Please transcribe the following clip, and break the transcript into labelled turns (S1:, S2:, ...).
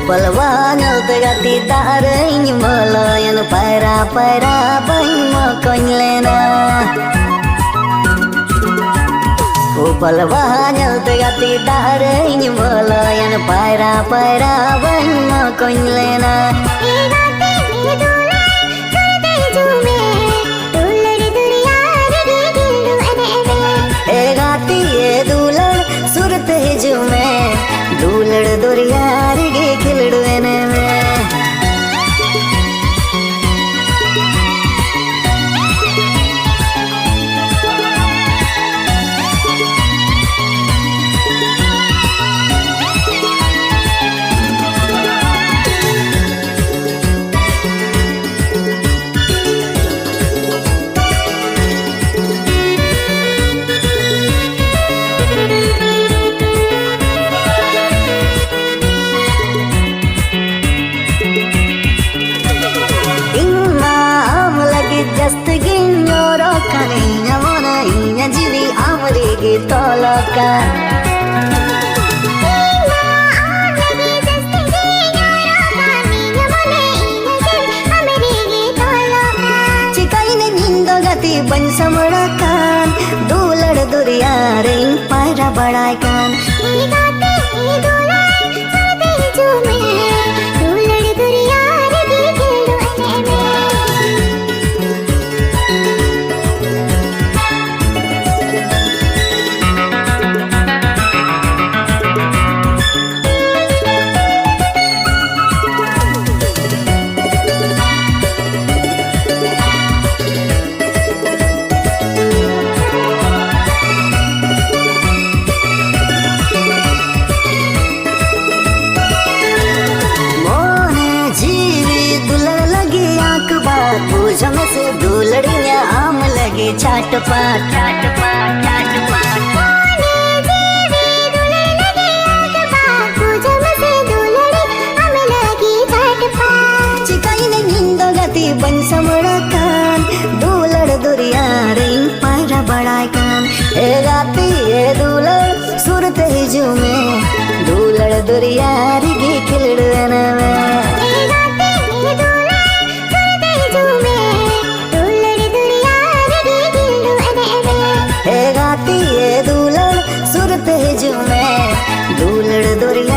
S1: Upalwa ngelte gati taring melayan para bayi makoin lena. Upalwa ngelte gati taring melayan para bayi makoin lena. गाती ये दूलड़ सुरत जुमे दूलड़ दुरियार गे खिलड़ने में toloka cikaine nindo gati ban samarakan dulad duriyaring para badaikan पूजम से दूलड़ियाँ आम लगे छाटपाट चिकाइने निंदो गति बन समड़कान दूलड़ दुरियारिंग पायरा बड़ाइकान ए गाती ए दूलड़ सुरत हिजुमे दूलड़ दुरियारी गे खिलड़ने में गाती ये दूलड़ सुरत जुमे दूलड़ दुरिया